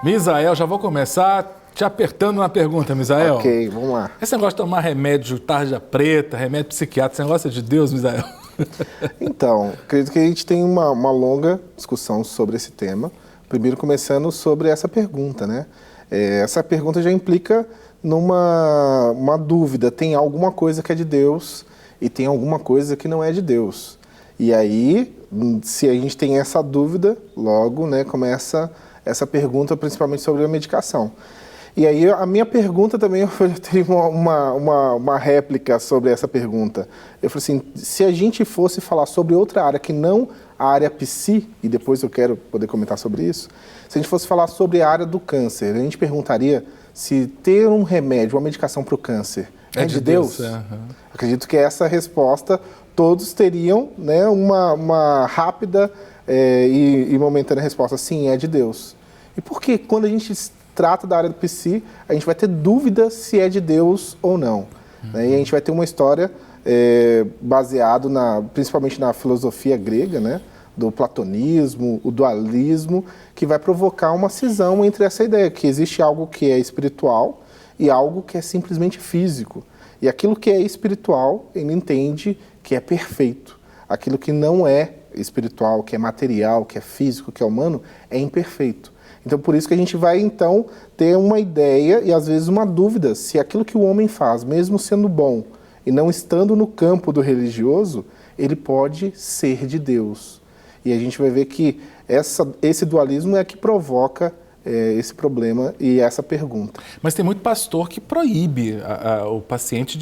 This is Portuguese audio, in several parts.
Misael, já vou começar te apertando uma pergunta, Misael. Ok, vamos lá. Esse negócio de tomar remédio tarja preta, remédio psiquiátrico, esse negócio é de Deus, Misael? Então, acredito que a gente tem uma longa discussão sobre esse tema. Primeiro começando sobre essa pergunta, né? Essa pergunta já implica numa dúvida. Tem alguma coisa que é de Deus e tem alguma coisa que não é de Deus. E aí, se a gente tem essa dúvida, logo, né, começa essa pergunta principalmente sobre a medicação. E aí a minha pergunta também, eu tenho uma réplica sobre essa pergunta. Eu falei assim, se a gente fosse falar sobre outra área que não a área psi, e depois eu quero poder comentar sobre isso, se a gente fosse falar sobre a área do câncer, a gente perguntaria se ter um remédio, uma medicação para o câncer é de Deus? Uhum. Acredito que essa resposta todos teriam, né, uma rápida e momentânea resposta, sim, é de Deus. E por que quando a gente trata da área do psi, a gente vai ter dúvida se é de Deus ou não? Né? E a gente vai ter uma história baseada principalmente na filosofia grega, né? Do platonismo, o dualismo, que vai provocar uma cisão entre essa ideia, que existe algo que é espiritual e algo que é simplesmente físico. E aquilo que é espiritual, ele entende que é perfeito. Aquilo que não é espiritual, que é material, que é físico, que é humano, é imperfeito. Então, por isso que a gente vai, então, ter uma ideia e, às vezes, uma dúvida se aquilo que o homem faz, mesmo sendo bom e não estando no campo do religioso, ele pode ser de Deus. E a gente vai ver que esse dualismo é que provoca esse problema e essa pergunta. Mas tem muito pastor que proíbe o paciente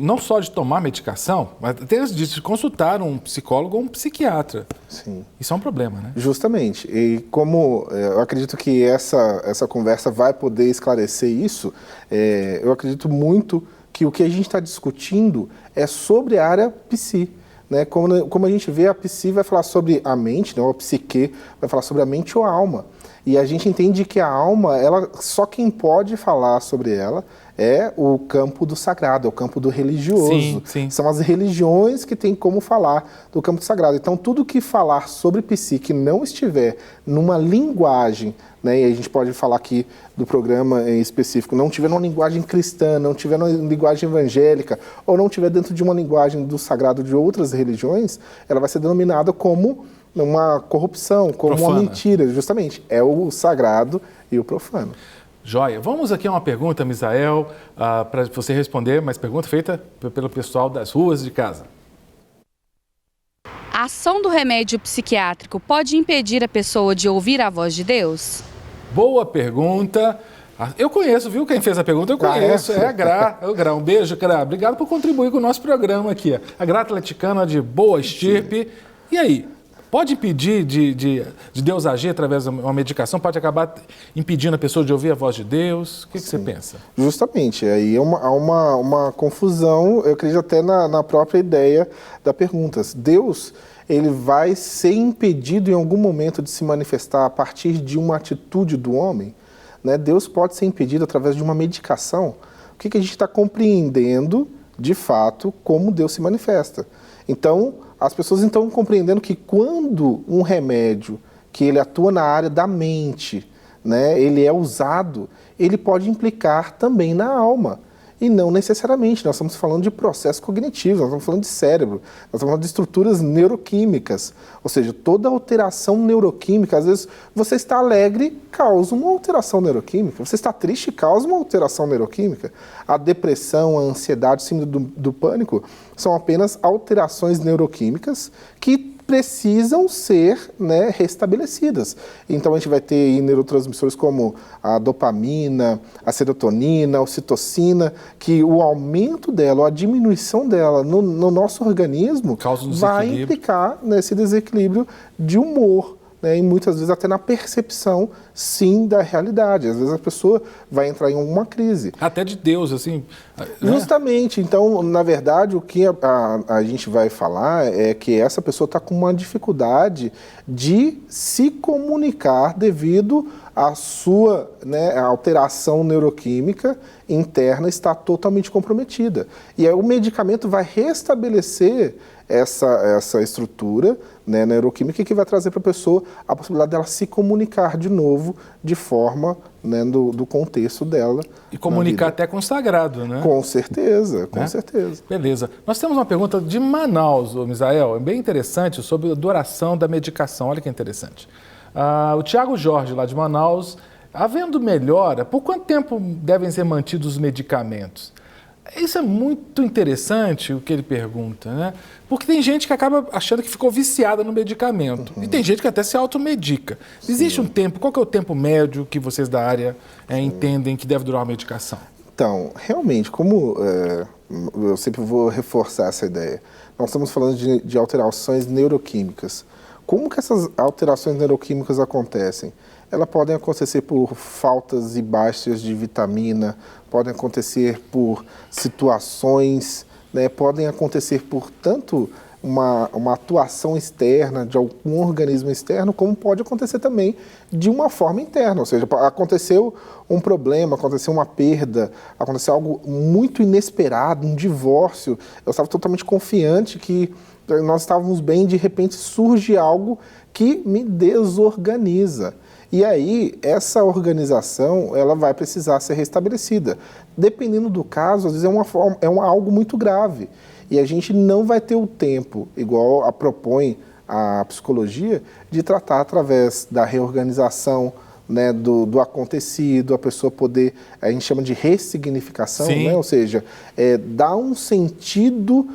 não só de tomar medicação, mas até de consultar um psicólogo ou um psiquiatra. Sim. Isso é um problema, né? Justamente. E como eu acredito que essa conversa vai poder esclarecer isso, eu acredito muito que o que a gente está discutindo é sobre a área psi. Né? Como a gente vê, a psi vai falar sobre a mente, né? Ou a psique vai falar sobre a mente ou a alma. E a gente entende que a alma, só quem pode falar sobre ela é o campo do sagrado, é o campo do religioso. Sim, sim. São as religiões que têm como falar do campo do sagrado. Então, tudo que falar sobre psi que não estiver numa linguagem, né, e a gente pode falar aqui do programa em específico, não tiver numa linguagem cristã, não tiver numa linguagem evangélica, ou não tiver dentro de uma linguagem do sagrado de outras religiões, ela vai ser denominada como uma corrupção, como profana. Uma mentira, justamente. É o sagrado e o profano. Joia. Vamos aqui a uma pergunta, Misael, para você responder, mas pergunta feita pelo pessoal das ruas de casa. A ação do remédio psiquiátrico pode impedir a pessoa de ouvir a voz de Deus? Boa pergunta. Eu conheço, viu? Quem fez a pergunta, eu conheço. É a Gra. Um beijo, Gra. Obrigado por contribuir com o nosso programa aqui. A Gra atleticana de boa estirpe. E aí? Pode impedir de Deus agir através de uma medicação? Pode acabar impedindo a pessoa de ouvir a voz de Deus? O que você pensa? Justamente. Aí há uma confusão, eu acredito até na própria ideia da pergunta. Deus, ele vai ser impedido em algum momento de se manifestar a partir de uma atitude do homem? Né? Deus pode ser impedido através de uma medicação? O que a gente está compreendendo, de fato, como Deus se manifesta? Então, as pessoas estão compreendendo que quando um remédio que ele atua na área da mente, né, ele é usado, ele pode implicar também na alma. E não necessariamente, nós estamos falando de processos cognitivos, nós estamos falando de cérebro, nós estamos falando de estruturas neuroquímicas. Ou seja, toda alteração neuroquímica, às vezes você está alegre, causa uma alteração neuroquímica, você está triste, causa uma alteração neuroquímica. A depressão, a ansiedade, o síndrome do pânico são apenas alterações neuroquímicas que precisam ser, né, restabelecidas. Então a gente vai ter neurotransmissores como a dopamina, a serotonina, a ocitocina, que o aumento dela ou a diminuição dela no nosso organismo vai implicar nesse desequilíbrio de humor. Né, e muitas vezes até na percepção, sim, da realidade. Às vezes a pessoa vai entrar em uma crise. Até de Deus, assim, Justamente. Então, na verdade, o que a gente vai falar é que essa pessoa está com uma dificuldade de se comunicar devido à sua alteração neuroquímica interna está totalmente comprometida. E aí o medicamento vai restabelecer essa estrutura neuroquímica que vai trazer para a pessoa a possibilidade dela se comunicar de novo de forma do contexto dela. E comunicar até com o sagrado, né? Com certeza, com certeza. Beleza. Nós temos uma pergunta de Manaus, Misael, é bem interessante, sobre a duração da medicação. Olha que interessante. O Tiago Jorge, lá de Manaus, havendo melhora, por quanto tempo devem ser mantidos os medicamentos? Isso é muito interessante o que ele pergunta, né? Porque tem gente que acaba achando que ficou viciada no medicamento. E tem gente que até se automedica. Existe um tempo, qual que é o tempo médio que vocês da área entendem que deve durar a medicação? Então, realmente, como eu sempre vou reforçar essa ideia, nós estamos falando de alterações neuroquímicas. Como que essas alterações neuroquímicas acontecem? Elas podem acontecer por faltas e baixas de vitamina, podem acontecer por situações, podem acontecer por tanto uma atuação externa de algum organismo externo, como pode acontecer também de uma forma interna. Ou seja, aconteceu um problema, aconteceu uma perda, aconteceu algo muito inesperado, um divórcio. Eu estava totalmente confiante que nós estávamos bem, de repente surge algo que me desorganiza. E aí, essa organização, ela vai precisar ser restabelecida. Dependendo do caso, às vezes é algo muito grave. E a gente não vai ter o tempo, igual propõe a psicologia, de tratar através da reorganização do acontecido, a pessoa poder, a gente chama de ressignificação, ou seja, dar um sentido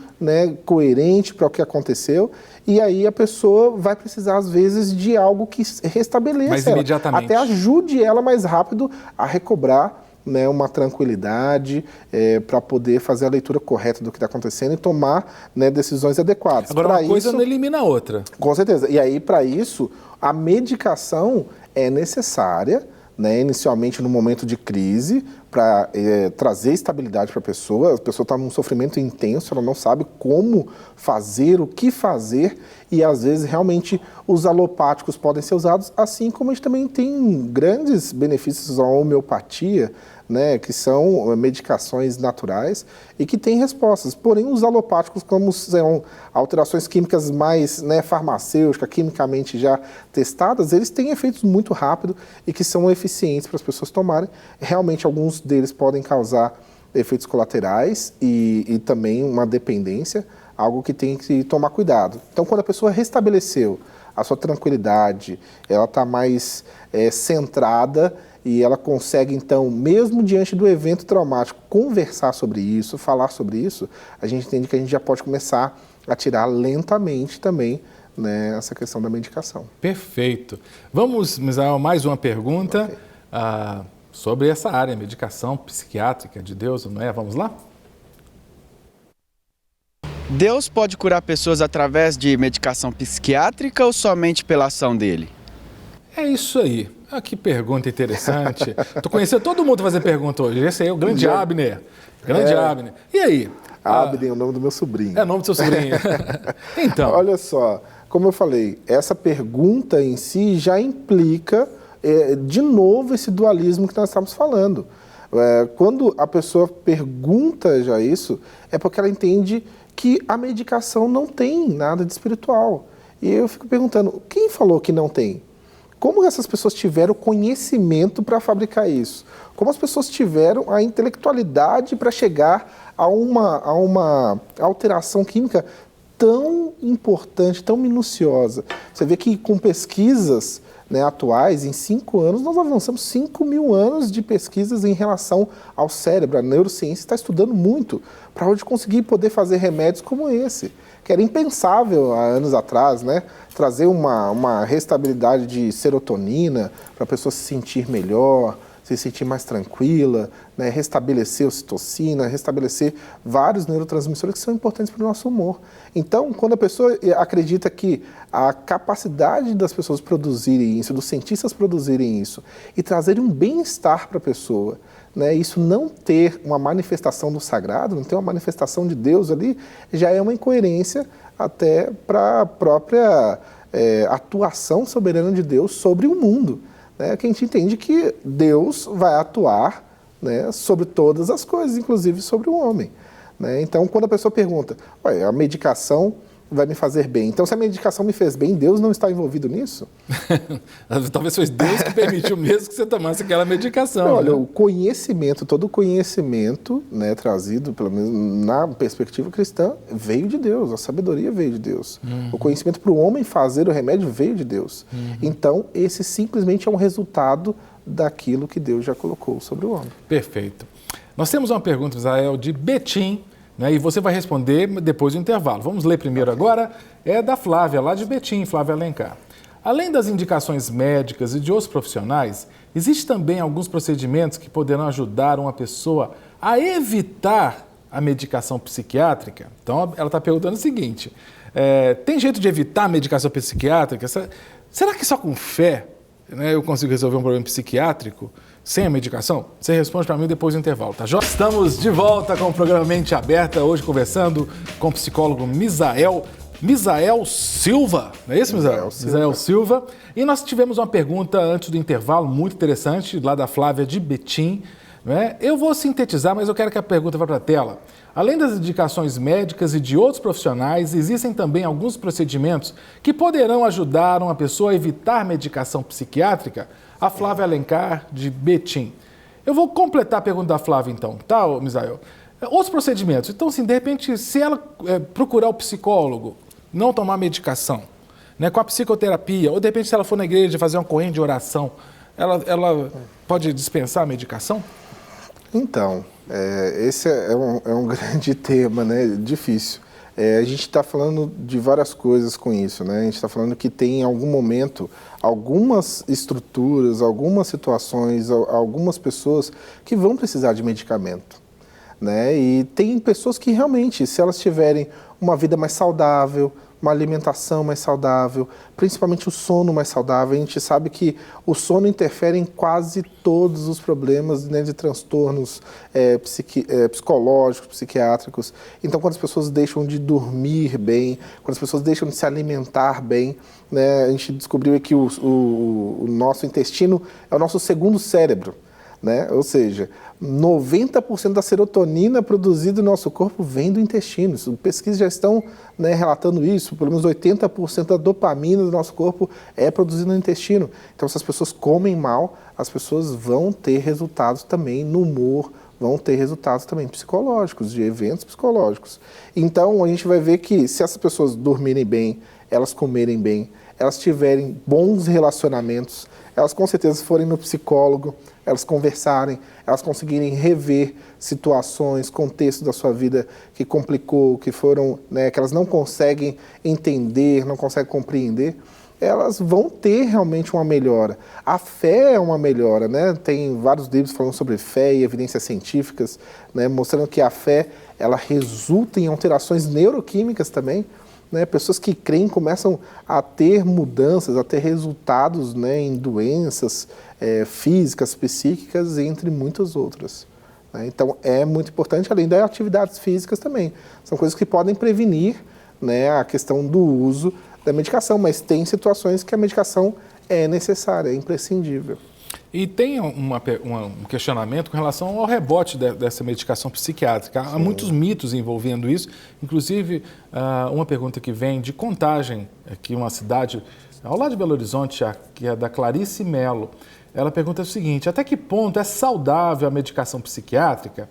coerente para o que aconteceu, e aí a pessoa vai precisar, às vezes, de algo que restabeleça ela, até ajude ela mais rápido a recobrar uma tranquilidade para poder fazer a leitura correta do que está acontecendo e tomar decisões adequadas. Agora, uma coisa não elimina a outra. Com certeza. E aí, para isso, a medicação é necessária, inicialmente no momento de crise, para trazer estabilidade para a pessoa está num sofrimento intenso, ela não sabe como fazer, o que fazer, e às vezes realmente os alopáticos podem ser usados, assim como a gente também tem grandes benefícios à homeopatia, que são medicações naturais e que têm respostas. Porém, os alopáticos, como são alterações químicas mais farmacêuticas, quimicamente já testadas, eles têm efeitos muito rápidos e que são eficientes para as pessoas tomarem. Realmente, alguns deles podem causar efeitos colaterais e também uma dependência, algo que tem que tomar cuidado. Então, quando a pessoa restabeleceu a sua tranquilidade, ela está mais centrada e ela consegue, então, mesmo diante do evento traumático, conversar sobre isso, falar sobre isso, a gente entende que a gente já pode começar a tirar lentamente também essa questão da medicação. Perfeito. Vamos, Misael, mais uma pergunta sobre essa área, medicação psiquiátrica de Deus, não é? Vamos lá? Deus pode curar pessoas através de medicação psiquiátrica ou somente pela ação dele? É isso aí. Que pergunta interessante. Tô conhecendo todo mundo fazer pergunta hoje. Esse aí é o grande Abner. Grande Abner. E aí? Abner é o nome do meu sobrinho. É o nome do seu sobrinho. Então. Olha só, como eu falei, essa pergunta em si já implica, de novo, esse dualismo que nós estamos falando. Quando a pessoa pergunta já isso, é porque ela entende que a medicação não tem nada de espiritual. E eu fico perguntando, quem falou que não tem? Como essas pessoas tiveram conhecimento para fabricar isso? Como as pessoas tiveram a intelectualidade para chegar a uma alteração química tão importante, tão minuciosa? Você vê que com pesquisas atuais, em 5 anos, nós avançamos 5.000 anos de pesquisas em relação ao cérebro. A neurociência está estudando muito para hoje conseguir poder fazer remédios como esse, que era impensável há anos atrás, trazer uma restabilidade de serotonina para a pessoa se sentir melhor, se sentir mais tranquila, né? Restabelecer a ocitocina, restabelecer vários neurotransmissores que são importantes para o nosso humor. Então, quando a pessoa acredita que a capacidade das pessoas produzirem isso, dos cientistas produzirem isso e trazerem um bem-estar para a pessoa, né? Isso não ter uma manifestação do sagrado, não ter uma manifestação de Deus ali, já é uma incoerência até para a própria atuação soberana de Deus sobre o mundo. Né? Que a gente entende que Deus vai atuar, né, sobre todas as coisas, inclusive sobre o homem. Né? Então, quando a pessoa pergunta, a medicação vai me fazer bem. Então, se a medicação me fez bem, Deus não está envolvido nisso? Talvez foi Deus que permitiu mesmo que você tomasse aquela medicação. Não, olha, né? o conhecimento, todo o conhecimento, né, trazido, pelo menos na perspectiva cristã, veio de Deus. A sabedoria veio de Deus. O conhecimento para o homem fazer o remédio veio de Deus. Então, esse simplesmente é um resultado daquilo que Deus já colocou sobre o homem. Perfeito. Nós temos uma pergunta, Israel, de Betim, né, e você vai responder depois do intervalo. Vamos ler primeiro agora. É da Flávia, lá de Betim, Flávia Alencar. Além das indicações médicas e de outros profissionais, existem também alguns procedimentos que poderão ajudar uma pessoa a evitar a medicação psiquiátrica? Então, ela está perguntando o seguinte, tem jeito de evitar a medicação psiquiátrica? Será que só com fé, né, eu consigo resolver um problema psiquiátrico sem a medicação? Você responde para mim depois do intervalo, tá? Estamos de volta com o programa Mente Aberta, hoje conversando com o psicólogo Misael Silva, não é isso, Misael? Misael Silva. E nós tivemos uma pergunta antes do intervalo, muito interessante, lá da Flávia de Betim. Né? Eu vou sintetizar, mas eu quero que a pergunta vá para a tela. Além das indicações médicas e de outros profissionais, existem também alguns procedimentos que poderão ajudar uma pessoa a evitar medicação psiquiátrica? A Flávia Alencar, de Betim. Eu vou completar a pergunta da Flávia, então, tá, Misael? Outros procedimentos. Então, assim, de repente, se ela procurar o psicólogo, não tomar medicação, né, com a psicoterapia, ou de repente, se ela for na igreja fazer uma corrente de oração, ela pode dispensar a medicação? Então, esse é um grande tema, né? Difícil. A gente está falando de várias coisas com isso, né? A gente está falando que tem em algum momento algumas estruturas, algumas situações, algumas pessoas que vão precisar de medicamento, né? E tem pessoas que realmente, se elas tiverem uma vida mais saudável, uma alimentação mais saudável, principalmente o sono mais saudável. A gente sabe que o sono interfere em quase todos os problemas, né, de transtornos psicológicos, psiquiátricos. Então, quando as pessoas deixam de dormir bem, quando as pessoas deixam de se alimentar bem, né, a gente descobriu que o nosso intestino é o nosso segundo cérebro. Né? Ou seja, 90% da serotonina produzida no nosso corpo vem do intestino. Pesquisas já estão, né, relatando isso. Pelo menos 80% da dopamina do nosso corpo é produzida no intestino. Então, se as pessoas comem mal, as pessoas vão ter resultados também no humor, vão ter resultados também psicológicos, de eventos psicológicos. Então, a gente vai ver que se essas pessoas dormirem bem, elas comerem bem, elas tiverem bons relacionamentos, elas com certeza forem no psicólogo, elas conversarem, elas conseguirem rever situações, contextos da sua vida que complicou, que foram, né, que elas não conseguem entender, não conseguem compreender, elas vão ter realmente uma melhora. A fé é uma melhora, né? Tem vários livros falando sobre fé e evidências científicas, né, mostrando que a fé ela resulta em alterações neuroquímicas também. Né, pessoas que creem começam a ter mudanças, a ter resultados, né, em doenças físicas, psíquicas, entre muitas outras. Né? Então, é muito importante, além das atividades físicas também. São coisas que podem prevenir, né, a questão do uso da medicação, mas tem situações que a medicação é necessária, é imprescindível. E tem um questionamento com relação ao rebote dessa medicação psiquiátrica. Há muitos mitos envolvendo isso, inclusive uma pergunta que vem de Contagem, aqui uma cidade ao lado de Belo Horizonte, que é da Clarice Melo. Ela pergunta o seguinte: até que ponto é saudável a medicação psiquiátrica?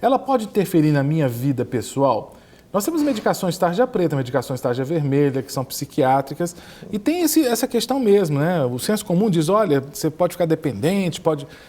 Ela pode interferir na minha vida pessoal? Nós temos medicações tarja preta, medicações tarja vermelha, que são psiquiátricas, e tem essa questão mesmo, né? O senso comum diz, olha, você pode ficar dependente,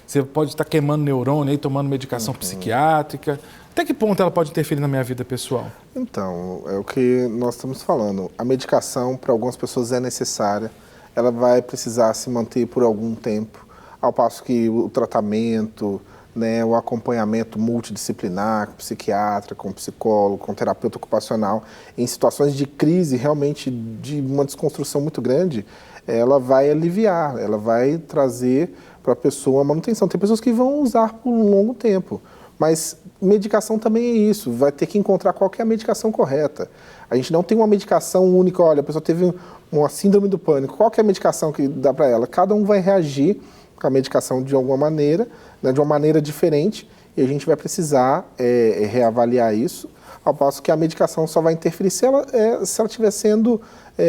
você pode estar queimando neurônio aí, tomando medicação psiquiátrica. Até que ponto ela pode interferir na minha vida pessoal? Então, é o que nós estamos falando. A medicação, para algumas pessoas, é necessária. Ela vai precisar se manter por algum tempo. ao passo que o tratamento, né, o acompanhamento multidisciplinar, com psiquiatra, com psicólogo, com terapeuta ocupacional, em situações de crise realmente de uma desconstrução muito grande, ela vai aliviar, ela vai trazer para a pessoa a manutenção. Tem pessoas que vão usar por um longo tempo, mas medicação também é isso, vai ter que encontrar qual que é a medicação correta. A gente não tem uma medicação única, olha, a pessoa teve uma síndrome do pânico, qual que é a medicação que dá para ela? Cada um vai reagir com a medicação de alguma maneira, né, de uma maneira diferente, e a gente vai precisar reavaliar isso, ao passo que a medicação só vai interferir se ela estiver sendo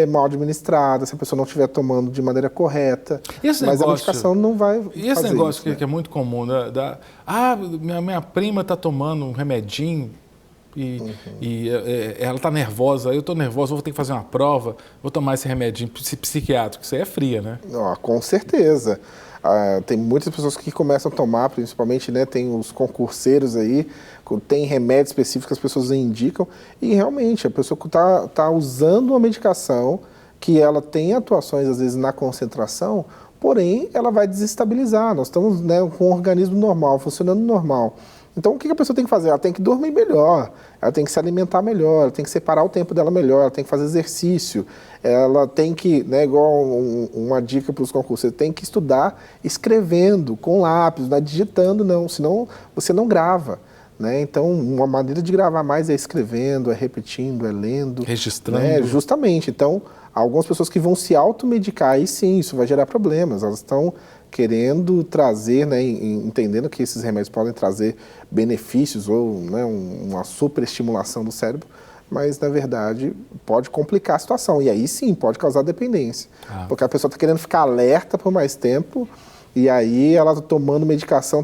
mal administrada, se a pessoa não estiver tomando de maneira correta, mas a medicação não vai E esse fazer negócio isso, né? que é muito comum, minha prima está tomando um remedinho e ela está nervosa, eu estou nervosa, vou ter que fazer uma prova, vou tomar esse remedinho psiquiátrico, isso aí é fria, né? Com certeza. Tem muitas pessoas que começam a tomar, principalmente, né, tem os concurseiros aí, tem remédios específicos que as pessoas indicam, e realmente a pessoa está usando uma medicação que ela tem atuações, às vezes, na concentração, porém, ela vai desestabilizar. Nós estamos, né, com um organismo normal, funcionando normal. Então, o que a pessoa tem que fazer? Ela tem que dormir melhor, ela tem que se alimentar melhor, ela tem que separar o tempo dela melhor, ela tem que fazer exercício, ela tem que, né, igual uma dica para os concursos, você tem que estudar escrevendo, com lápis, não é digitando não, senão você não grava. Né? Então, uma maneira de gravar mais é escrevendo, é repetindo, é lendo. Registrando. Né? Justamente. Então, algumas pessoas que vão se automedicar, aí sim, isso vai gerar problemas. Elas estão querendo trazer, né, entendendo que esses remédios podem trazer benefícios ou, né, uma superestimulação do cérebro, mas, na verdade, pode complicar a situação. E aí, sim, pode causar dependência. Porque a pessoa está querendo ficar alerta por mais tempo, e aí ela tomando medicação,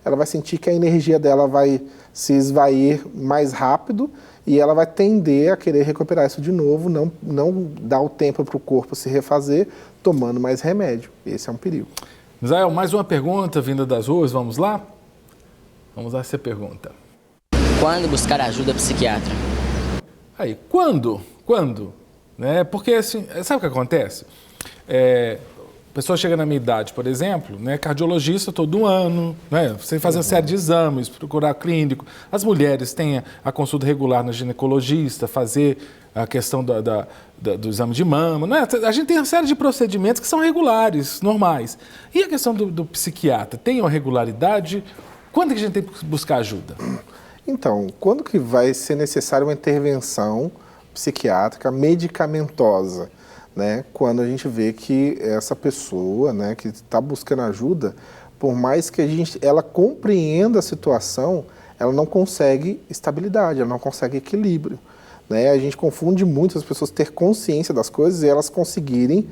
ela vai sentir que a energia dela vai se esvair mais rápido e ela vai tender a querer recuperar isso de novo, não dar o tempo para o corpo se refazer, tomando mais remédio. Esse é um perigo. Misael, mais uma pergunta vinda das ruas, vamos lá? Vamos lá essa pergunta. Quando buscar ajuda psiquiátrica? Aí, quando? Né? Porque, assim, sabe o que acontece? A pessoa chega na minha idade, por exemplo, né, cardiologista todo ano, né, você fazer uma série de exames, procurar clínico. As mulheres têm a consulta regular na ginecologista, fazer a questão do exame de mama. Né? A gente tem uma série de procedimentos que são regulares, normais. E a questão do psiquiatra, tem uma regularidade? Quando que a gente tem que buscar ajuda? Então, quando que vai ser necessária uma intervenção psiquiátrica medicamentosa? Né, quando a gente vê que essa pessoa, né, que está buscando ajuda, por mais que ela compreenda a situação, ela não consegue estabilidade, ela não consegue equilíbrio. Né? A gente confunde muito as pessoas ter consciência das coisas e elas conseguirem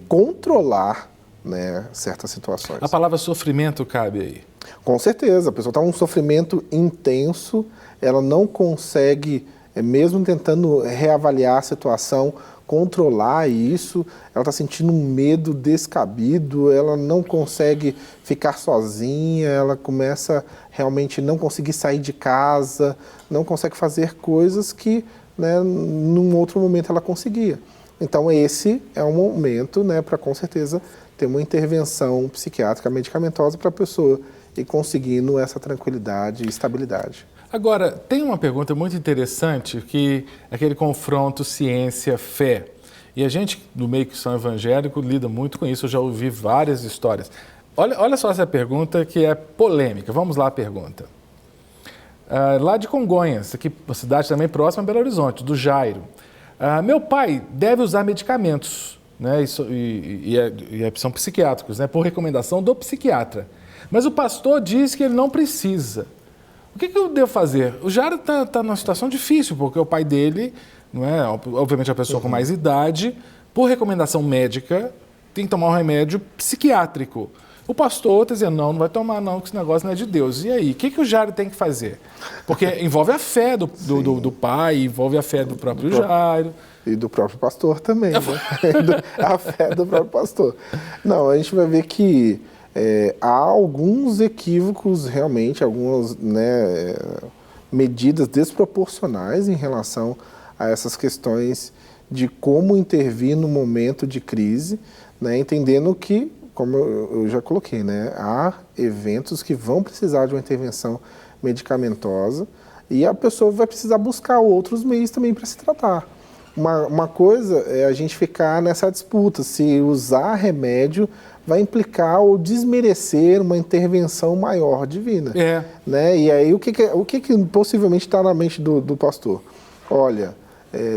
controlar, né, certas situações. A palavra sofrimento cabe aí? Com certeza, a pessoa está num sofrimento intenso, ela não consegue, mesmo tentando reavaliar a situação, controlar isso, ela está sentindo um medo descabido, ela não consegue ficar sozinha, ela começa realmente não conseguir sair de casa, não consegue fazer coisas que, né, num outro momento ela conseguia. Então esse é um momento, né, para com certeza ter uma intervenção psiquiátrica medicamentosa para a pessoa ir conseguindo essa tranquilidade e estabilidade. Agora, tem uma pergunta muito interessante, que é aquele confronto ciência-fé. E a gente, do meio cristão evangélico, lida muito com isso, eu já ouvi várias histórias. Olha só essa pergunta que é polêmica. Vamos lá a pergunta. Lá de Congonhas, aqui, uma cidade também próxima a Belo Horizonte, do Jairo. Meu pai deve usar medicamentos, né, são psiquiátricos, né, por recomendação do psiquiatra. Mas o pastor diz que ele não precisa. O que eu devo fazer? O Jairo está numa situação difícil, porque o pai dele, não é, obviamente a pessoa com mais idade, por recomendação médica, tem que tomar um remédio psiquiátrico. O pastor está dizendo, não vai tomar não, que esse negócio não é de Deus. E aí, o que o Jairo tem que fazer? Porque envolve a fé do pai, envolve a fé do próprio Jairo. E do próprio pastor também, né? A fé do próprio pastor. Não, a gente vai ver que há alguns equívocos, realmente, algumas, né, medidas desproporcionais em relação a essas questões de como intervir no momento de crise, né, entendendo que como eu já coloquei, né? Há eventos que vão precisar de uma intervenção medicamentosa e a pessoa vai precisar buscar outros meios também para se tratar. Uma coisa é a gente ficar nessa disputa, se usar remédio vai implicar ou desmerecer uma intervenção maior divina. Né? E aí o que possivelmente está na mente do pastor? Olha,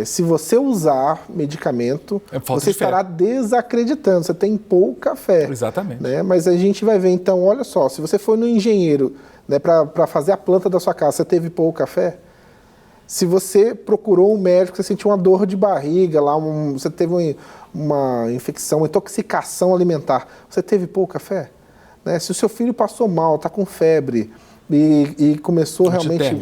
se você usar medicamento, você estará desacreditando, você tem pouca fé. Exatamente. Né? Mas a gente vai ver, então, olha só, se você foi no engenheiro, né, para fazer a planta da sua casa, você teve pouca fé? Se você procurou um médico, você sentiu uma dor de barriga, você teve uma infecção, uma intoxicação alimentar, você teve pouca fé? Né? Se o seu filho passou mal, está com febre e começou realmente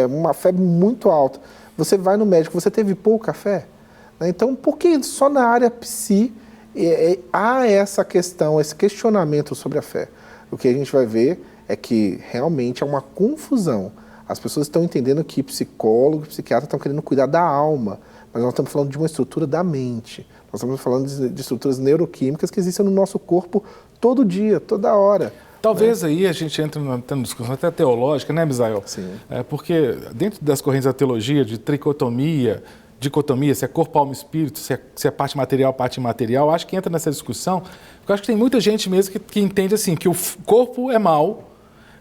uma febre muito alta, você vai no médico, você teve pouca fé? Né? Então, por que só na área psi há essa questão, esse questionamento sobre a fé? O que a gente vai ver é que realmente é uma confusão. As pessoas estão entendendo que psicólogos, psiquiatras estão querendo cuidar da alma, mas nós estamos falando de uma estrutura da mente. Nós estamos falando de estruturas neuroquímicas que existem no nosso corpo todo dia, toda hora. Talvez aí a gente entre numa discussão até teológica, né, Misael? Sim. Porque dentro das correntes da teologia, de tricotomia, dicotomia, se é corpo, alma e espírito, se é parte material, parte imaterial, acho que entra nessa discussão, porque eu acho que tem muita gente mesmo que entende assim, que o corpo é mau,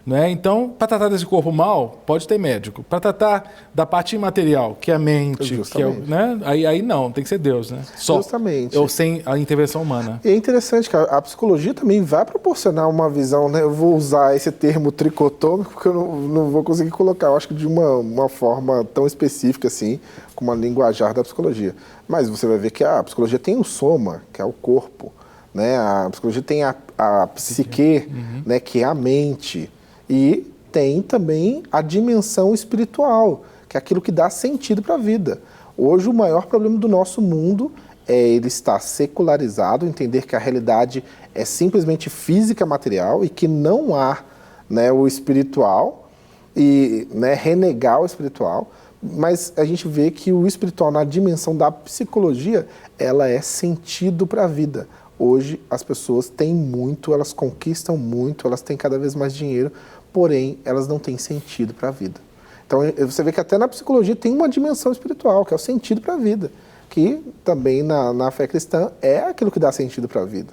né? Então, para tratar desse corpo mal, pode ter médico. Para tratar da parte imaterial, que é a mente, que é, né? aí não, tem que ser Deus, né? Só. Justamente. Ou sem a intervenção humana. E é interessante que a psicologia também vai proporcionar uma visão, né? Eu vou usar esse termo tricotômico, porque eu não vou conseguir colocar, eu acho que de uma forma tão específica assim, como a linguajar da psicologia. Mas você vai ver que a psicologia tem o soma, que é o corpo, né? A psicologia tem a psique, né? Que é a mente. E tem também a dimensão espiritual, que é aquilo que dá sentido para a vida. Hoje o maior problema do nosso mundo é ele estar secularizado, entender que a realidade é simplesmente física material e que não há, né, o espiritual e, né, renegar o espiritual. Mas a gente vê que o espiritual, na dimensão da psicologia, ela é sentido para a vida. Hoje as pessoas têm muito, elas conquistam muito, elas têm cada vez mais dinheiro, porém elas não têm sentido para a vida. Então você vê que até na psicologia tem uma dimensão espiritual, que é o sentido para a vida, que também na fé cristã é aquilo que dá sentido para a vida.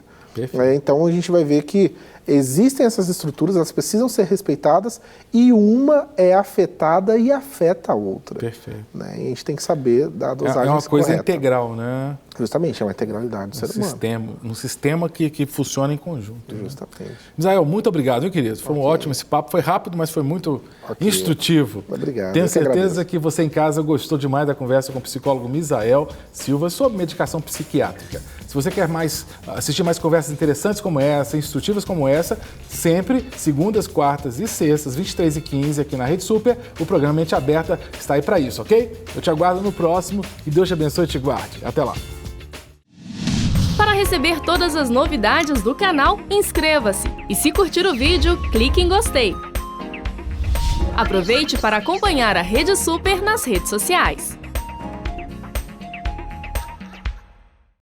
Então a gente vai ver que existem essas estruturas, elas precisam ser respeitadas e uma é afetada e afeta a outra. Perfeito. Né? E a gente tem que saber da dosagem É uma coisa correta. integral, né? Justamente, é uma integralidade do ser humano. Um sistema que funciona em conjunto. Justamente. Né? Misael, muito obrigado, meu querido. Foi ótimo esse papo. Foi rápido, mas foi muito instrutivo. Obrigado. Tenho certeza que você em casa gostou demais da conversa com o psicólogo Misael Silva sobre medicação psiquiátrica. Se você quer assistir mais conversas interessantes como essa, instrutivas como essa, sempre, segundas, quartas e sextas, 23h15, aqui na Rede Super, o programa Mente Aberta está aí para isso, ok? Eu te aguardo no próximo e Deus te abençoe e te guarde. Até lá. Para receber todas as novidades do canal, inscreva-se e se curtir o vídeo, clique em gostei. Aproveite para acompanhar a Rede Super nas redes sociais.